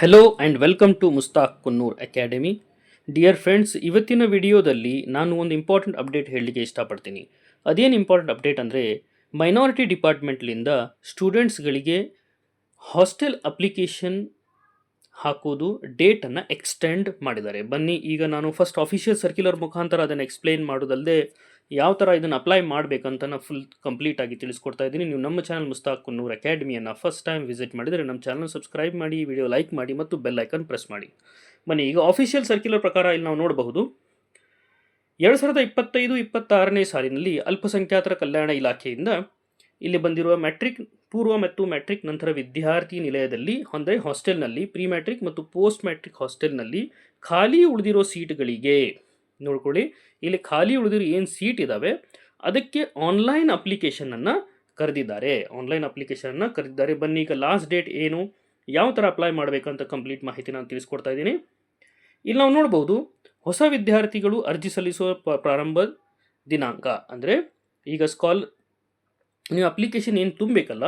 Hello and welcome to Mushtaq Kunnur academy. Dear friends, ಇವತ್ತಿನ ವಿಡಿಯೋದಲ್ಲಿ ನಾನು ಒಂದು ಇಂಪಾರ್ಟೆಂಟ್ ಅಪ್ಡೇಟ್ ಹೇಳಲಿಕ್ಕೆ ಇಷ್ಟಪಡ್ತೀನಿ. ಅದೇನು ಇಂಪಾರ್ಟೆಂಟ್ ಅಪ್ಡೇಟ್ ಅಂದರೆ, ಮೈನಾರಿಟಿ ಡಿಪಾರ್ಟ್ಮೆಂಟ್ಲಿಂದ ಸ್ಟೂಡೆಂಟ್ಸ್ಗಳಿಗೆ ಹಾಸ್ಟೆಲ್ ಅಪ್ಲಿಕೇಶನ್ ಹಾಕೋದು ಡೇಟನ್ನು ಎಕ್ಸ್ಟೆಂಡ್ ಮಾಡಿದ್ದಾರೆ. ಬನ್ನಿ ಈಗ ನಾನು ಫಸ್ಟ್ ಆಫಿಷಿಯಲ್ ಸರ್ಕ್ಯುಲರ್ ಮುಖಾಂತರ ಅದನ್ನು ಎಕ್ಸ್ಪ್ಲೇನ್ ಮಾಡೋದಲ್ಲದೆ ಯಾವ ಥರ ಇದನ್ನು ಅಪ್ಲೈ ಮಾಡಬೇಕಂತ ನಾನು ಫುಲ್ ಕಂಪ್ಲೀಟ್ ಆಗಿ ತಿಳಿಸ್ಕೊಡ್ತಾ ಇದ್ದೀನಿ. ನೀವು ನಮ್ಮ ಚಾನಲ್ ಮುಸ್ತಾಕ್ ಕುನ್ನೂರ್ ಅಕಾಡೆಮಿಯನ್ನು ಫಸ್ಟ್ ಟೈಮ್ ವಿಸಿಟ್ ಮಾಡಿದರೆ ನಮ್ಮ ಚಾನಲ್ ಸಬ್ಸ್ಕ್ರೈಬ್ ಮಾಡಿ, ವಿಡಿಯೋ ಲೈಕ್ ಮಾಡಿ ಮತ್ತು ಬೆಲ್ ಐಕನ್ ಪ್ರೆಸ್ ಮಾಡಿ. ಬನ್ನಿ ಈಗ ಆಫಿಷಿಯಲ್ ಸರ್ಕ್ಯುಲರ್ ಪ್ರಕಾರ ಇಲ್ಲಿ ನಾವು ನೋಡಬಹುದು, 2025-26ನೇ ಸಾಲಿನಲ್ಲಿ ಅಲ್ಪಸಂಖ್ಯಾತರ ಕಲ್ಯಾಣ ಇಲಾಖೆಯಿಂದ ಇಲ್ಲಿ ಬಂದಿರುವ ಮ್ಯಾಟ್ರಿಕ್ ಪೂರ್ವ ಮತ್ತು ಮ್ಯಾಟ್ರಿಕ್ ನಂತರ ವಿದ್ಯಾರ್ಥಿ ನಿಲಯದಲ್ಲಿ ಅಂದರೆ ಹಾಸ್ಟೆಲ್ನಲ್ಲಿ ಪ್ರೀ ಮ್ಯಾಟ್ರಿಕ್ ಮತ್ತು ಪೋಸ್ಟ್ ಮ್ಯಾಟ್ರಿಕ್ ಹಾಸ್ಟೆಲ್ನಲ್ಲಿ ಖಾಲಿ ಉಳಿದಿರೋ ಸೀಟ್ಗಳಿಗೆ ನೋಡ್ಕೊಳ್ಳಿ. ಇಲ್ಲಿ ಖಾಲಿ ಉಳಿದಿರೋ ಏನು ಸೀಟ್ ಇದ್ದಾವೆ ಅದಕ್ಕೆ ಆನ್ಲೈನ್ ಅಪ್ಲಿಕೇಶನನ್ನು ಕರೆದಿದ್ದಾರೆ. ಬನ್ನಿ ಈಗ ಲಾಸ್ಟ್ ಡೇಟ್ ಏನು, ಯಾವ ಥರ ಅಪ್ಲೈ ಮಾಡಬೇಕಂತ ಕಂಪ್ಲೀಟ್ ಮಾಹಿತಿ ನಾನು ತಿಳಿಸ್ಕೊಡ್ತಾ ಇದ್ದೀನಿ. ಇಲ್ಲಿ ನಾವು ನೋಡ್ಬೋದು, ಹೊಸ ವಿದ್ಯಾರ್ಥಿಗಳು ಅರ್ಜಿ ಸಲ್ಲಿಸುವ ಪ್ರಾರಂಭ ದಿನಾಂಕ ಅಂದರೆ ಈಗ ನೀವು ಅಪ್ಲಿಕೇಶನ್ ಏನು ತುಂಬಬೇಕಲ್ಲ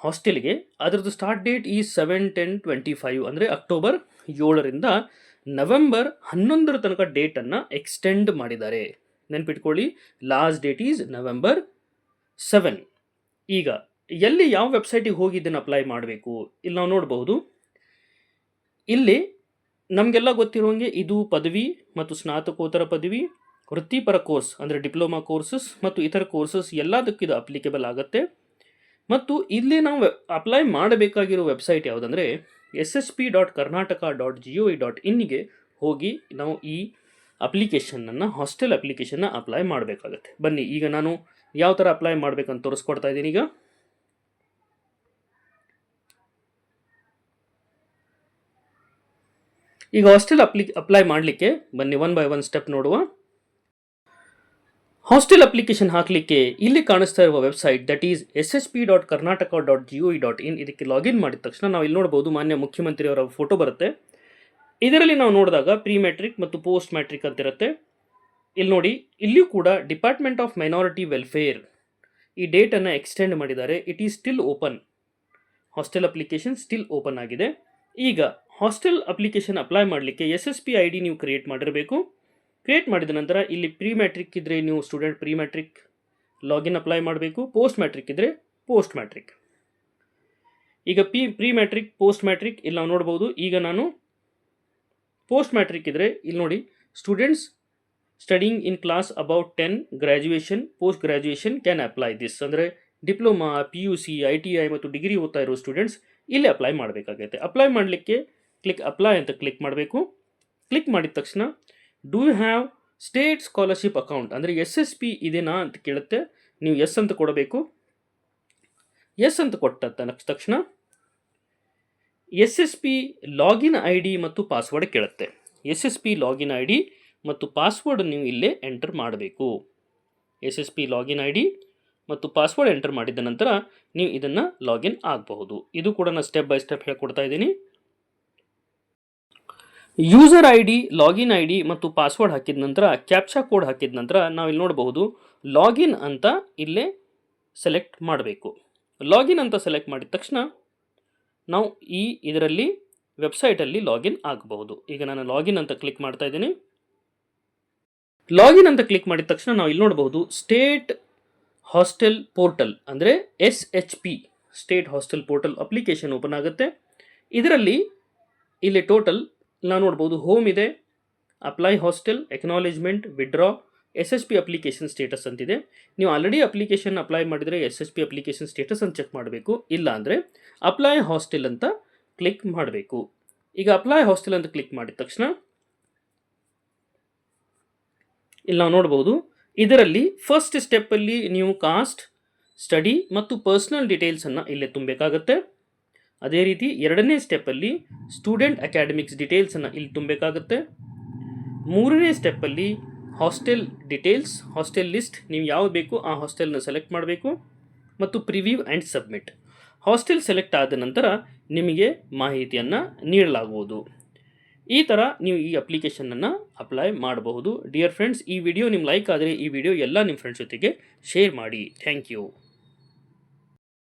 ಹಾಸ್ಟೆಲ್ಗೆ, ಅದರದ್ದು ಸ್ಟಾರ್ಟ್ ಡೇಟ್ ಈ 7/10/25 ಅಂದರೆ ಅಕ್ಟೋಬರ್ 7ರಿಂದ ನವೆಂಬರ್ 11 ತನಕ ಡೇಟನ್ನು ಎಕ್ಸ್ಟೆಂಡ್ ಮಾಡಿದ್ದಾರೆ. ನೆನ್ಪಿಟ್ಕೊಳ್ಳಿ, ಲಾಸ್ಟ್ ಡೇಟ್ ಈಸ್ ನವೆಂಬರ್ 7. ಈಗ ಎಲ್ಲಿ ಯಾವ ವೆಬ್ಸೈಟಿಗೆ ಹೋಗಿ ಇದನ್ನು ಅಪ್ಲೈ ಮಾಡಬೇಕು ಇಲ್ಲಿ ನಾವು ನೋಡಬಹುದು. ಇಲ್ಲಿ ನಮಗೆಲ್ಲ ಗೊತ್ತಿರುವಂಗೆ ಇದು ಪದವಿ ಮತ್ತು ಸ್ನಾತಕೋತ್ತರ ಪದವಿ, ವೃತ್ತಿಪರ ಕೋರ್ಸ್ ಅಂದರೆ ಡಿಪ್ಲೊಮಾ ಕೋರ್ಸಸ್ ಮತ್ತು ಇತರ ಕೋರ್ಸಸ್ ಎಲ್ಲದಕ್ಕೂ ಇದು ಅಪ್ಲಿಕೇಬಲ್ ಆಗುತ್ತೆ. ಮತ್ತು ಇಲ್ಲಿ ನಾವು ಅಪ್ಲೈ ಮಾಡಬೇಕಾಗಿರೋ ವೆಬ್ಸೈಟ್ ಯಾವುದಂದರೆ ssp.karnataka.gov.in ಹೋಗಿ ನಾವು ಈ ಅಪ್ಲಿಕೇಶನನ್ನು ಹಾಸ್ಟೆಲ್ ಅಪ್ಲಿಕೇಶನ್ನ ಅಪ್ಲೈ ಮಾಡಬೇಕಾಗತ್ತೆ. ಬನ್ನಿ ಈಗ ನಾನು ಯಾವ ಥರ ಅಪ್ಲೈ ಮಾಡಬೇಕಂತ ತೋರಿಸ್ಕೊಡ್ತಾ ಇದ್ದೀನಿ. ಈಗ ಹಾಸ್ಟೆಲ್ ಅಪ್ಲೈ ಮಾಡಲಿಕ್ಕೆ ಬನ್ನಿ ಒನ್ ಬೈ ಒನ್ ಸ್ಟೆಪ್ ನೋಡುವ. ಹಾಸ್ಟೆಲ್ ಅಪ್ಲಿಕೇಶನ್ ಹಾಕಲಿಕ್ಕೆ ಇಲ್ಲಿ ಕಾಣಿಸ್ತಾ ಇರುವ ವೆಬ್ಸೈಟ್ ದಟ್ ಈಸ್ ssp.karnataka.gov.in ಇದಕ್ಕೆ ಲಾಗಿನ್ ಮಾಡಿದ ತಕ್ಷಣ ನಾವು ಇಲ್ಲಿ ನೋಡಬಹುದು, ಮಾನ್ಯ ಮುಖ್ಯಮಂತ್ರಿಯವರ ಫೋಟೋ ಬರುತ್ತೆ. ಇದರಲ್ಲಿ ನಾವು ನೋಡಿದಾಗ ಪ್ರೀ ಮ್ಯಾಟ್ರಿಕ್ ಮತ್ತು ಪೋಸ್ಟ್ ಮ್ಯಾಟ್ರಿಕ್ ಅಂತ ಇರುತ್ತೆ. ಇಲ್ಲಿ ನೋಡಿ, ಇಲ್ಲಿಯೂ ಕೂಡ ಡಿಪಾರ್ಟ್ಮೆಂಟ್ ಆಫ್ ಮೈನಾರಿಟಿ ವೆಲ್ಫೇರ್ ಈ ಡೇಟನ್ನು ಎಕ್ಸ್ಟೆಂಡ್ ಮಾಡಿದ್ದಾರೆ. It is still open, hostel application still open ಆಗಿದೆ. ಈಗ ಹಾಸ್ಟೆಲ್ ಅಪ್ಲಿಕೇಶನ್ ಅಪ್ಲೈ ಮಾಡಲಿಕ್ಕೆ SSP ID ನೀವು ಕ್ರಿಯೇಟ್ ಮಾಡಿರಬೇಕು. ಕ್ರಿಯೇಟ್ ಮಾಡಿದ ನಂತರ ಇಲ್ಲಿ ಪ್ರೀ ಮ್ಯಾಟ್ರಿಕ್ ಇದ್ದರೆ ನೀವು student pre matric login apply ಮಾಡಬೇಕು. ಪೋಸ್ಟ್ ಮ್ಯಾಟ್ರಿಕ್ ಇದ್ದರೆ ಪೋಸ್ಟ್ ಮ್ಯಾಟ್ರಿಕ್. ಈಗ ಪ್ರೀ ಮ್ಯಾಟ್ರಿಕ್ ಪೋಸ್ಟ್ ಮ್ಯಾಟ್ರಿಕ್ ಇಲ್ಲಿ ನಾವು ನೋಡ್ಬೋದು. ಈಗ ನಾನು ಪೋಸ್ಟ್ ಮ್ಯಾಟ್ರಿಕ್ ಇದ್ದರೆ ಇಲ್ಲಿ ನೋಡಿ, students studying in class about 10 graduation post graduation can apply this ಅಂದರೆ ಡಿಪ್ಲೊಮಾ, PUC, ITI ಮತ್ತು ಡಿಗ್ರಿ ಓದ್ತಾ ಇರೋ ಸ್ಟೂಡೆಂಟ್ಸ್ ಇಲ್ಲಿ ಅಪ್ಲೈ ಮಾಡಬೇಕಾಗುತ್ತೆ. ಅಪ್ಲೈ ಮಾಡಲಿಕ್ಕೆ ಕ್ಲಿಕ್ ಅಪ್ಲೈ ಅಂತ ಕ್ಲಿಕ್ ಮಾಡಬೇಕು. ಕ್ಲಿಕ್ ಮಾಡಿದ ತಕ್ಷಣ do you have state scholarship account ಅಂದರೆ SSP ಇದೆನಾ ಅಂತ ಕೇಳುತ್ತೆ. ನೀವು ಎಸ್ ಅಂತ ಕೊಡಬೇಕು. ಎಸ್ ಅಂತ ಕೊಟ್ಟ ತಕ್ಷಣ SSP ಲಾಗಿನ್ ID ಮತ್ತು ಪಾಸ್ವರ್ಡ್ ಕೇಳುತ್ತೆ. SSP ಲಾಗಿನ್ ID ಮತ್ತು ಪಾಸ್ವರ್ಡ್ ನೀವು ಇಲ್ಲೇ ಎಂಟರ್ ಮಾಡಬೇಕು. SSP ಲಾಗಿನ್ ID ಮತ್ತು ಪಾಸ್ವರ್ಡ್ ಎಂಟರ್ ಮಾಡಿದ ನಂತರ ನೀವು ಇದನ್ನು ಲಾಗಿನ್ ಆಗಬಹುದು. ಇದು ಕೂಡ ನಾನು ಸ್ಟೆಪ್ ಬೈ ಸ್ಟೆಪ್ ಹೇಳ್ಕೊಡ್ತಾ ಇದ್ದೀನಿ. ಯೂಸರ್ ID, ಲಾಗಿನ್ ID ಮತ್ತು ಪಾಸ್ವರ್ಡ್ ಹಾಕಿದ ನಂತರ ಕ್ಯಾಪ್ಚಾ ಕೋಡ್ ಹಾಕಿದ ನಂತರ ನಾವು ಇಲ್ಲಿ ನೋಡಬಹುದು, ಲಾಗಿನ್ ಅಂತ ಇಲ್ಲೇ ಸೆಲೆಕ್ಟ್ ಮಾಡಬೇಕು. ಲಾಗಿನ್ ಅಂತ ಸೆಲೆಕ್ಟ್ ಮಾಡಿದ ತಕ್ಷಣ ನಾವು ಇದರಲ್ಲಿ ವೆಬ್ಸೈಟಲ್ಲಿ ಲಾಗಿನ್ ಆಗಬಹುದು. ಈಗ ನಾನು ಲಾಗಿನ್ ಅಂತ ಕ್ಲಿಕ್ ಮಾಡ್ತಾ ಇದ್ದೀನಿ. ಲಾಗಿನ್ ಅಂತ ಕ್ಲಿಕ್ ಮಾಡಿದ ತಕ್ಷಣ ನಾವು ಇಲ್ಲಿ ನೋಡಬಹುದು, ಸ್ಟೇಟ್ ಹಾಸ್ಟೆಲ್ ಪೋರ್ಟಲ್ ಅಂದರೆ SHP state hostel portal application open ಆಗುತ್ತೆ. ಇದರಲ್ಲಿ ಇಲ್ಲಿ ಟೋಟಲ್ ನಾವು ನೋಡ್ಬೋದು, ಹೋಮ್ ಇದೆ, apply hostel, acknowledgement, withdraw, SSP application status ಅಂತಿದೆ. ನೀವು ಆಲ್ರೆಡಿ ಅಪ್ಲಿಕೇಶನ್ ಅಪ್ಲೈ ಮಾಡಿದರೆ SSP ಅಪ್ಲಿಕೇಶನ್ ಸ್ಟೇಟಸ್ ಅಂತ ಚೆಕ್ ಮಾಡಬೇಕು. ಇಲ್ಲ ಅಂದರೆ ಅಪ್ಲೈ ಹಾಸ್ಟೆಲ್ ಅಂತ ಕ್ಲಿಕ್ ಮಾಡಬೇಕು. ಈಗ ಅಪ್ಲೈ ಹಾಸ್ಟೆಲ್ ಅಂತ ಕ್ಲಿಕ್ ಮಾಡಿದ ತಕ್ಷಣ ಇಲ್ಲಿ ನಾವು ನೋಡ್ಬೋದು, ಇದರಲ್ಲಿ ಫಸ್ಟ್ ಸ್ಟೆಪ್ಪಲ್ಲಿ ನೀವು ಕಾಸ್ಟ್, ಸ್ಟಡಿ ಮತ್ತು ಪರ್ಸನಲ್ ಡೀಟೇಲ್ಸನ್ನು ಇಲ್ಲೇ ತುಂಬಬೇಕಾಗತ್ತೆ. ಅದೇ ರೀತಿ ಎರಡನೇ ಸ್ಟೆಪ್ಪಲ್ಲಿ ಸ್ಟೂಡೆಂಟ್ ಅಕಾಡೆಮಿಕ್ಸ್ ಡೀಟೇಲ್ಸನ್ನು ಇಲ್ಲಿ ತುಂಬಬೇಕಾಗುತ್ತೆ. ಮೂರನೇ ಸ್ಟೆಪ್ಪಲ್ಲಿ ಹಾಸ್ಟೆಲ್ ಡೀಟೇಲ್ಸ್, ಹಾಸ್ಟೆಲ್ ಲಿಸ್ಟ್ ನೀವು ಯಾವುದು ಬೇಕು ಆ ಹಾಸ್ಟೆಲ್ನ ಸೆಲೆಕ್ಟ್ ಮಾಡಬೇಕು ಮತ್ತು preview and submit. Hostel select ಆದ ನಂತರ ನಿಮಗೆ ಮಾಹಿತಿಯನ್ನು ನೀಡಲಾಗುವುದು. ಈ ಥರ ನೀವು ಈ ಅಪ್ಲಿಕೇಶನನ್ನು ಅಪ್ಲೈ ಮಾಡಬಹುದು. ಡಿಯರ್ ಫ್ರೆಂಡ್ಸ್, ಈ ವಿಡಿಯೋ ನಿಮ್ಮ ಲೈಕ್ ಆದರೆ ಈ ವಿಡಿಯೋ ಎಲ್ಲ ನಿಮ್ಮ ಫ್ರೆಂಡ್ಸ್ ಜೊತೆಗೆ ಶೇರ್ ಮಾಡಿ. Thank you.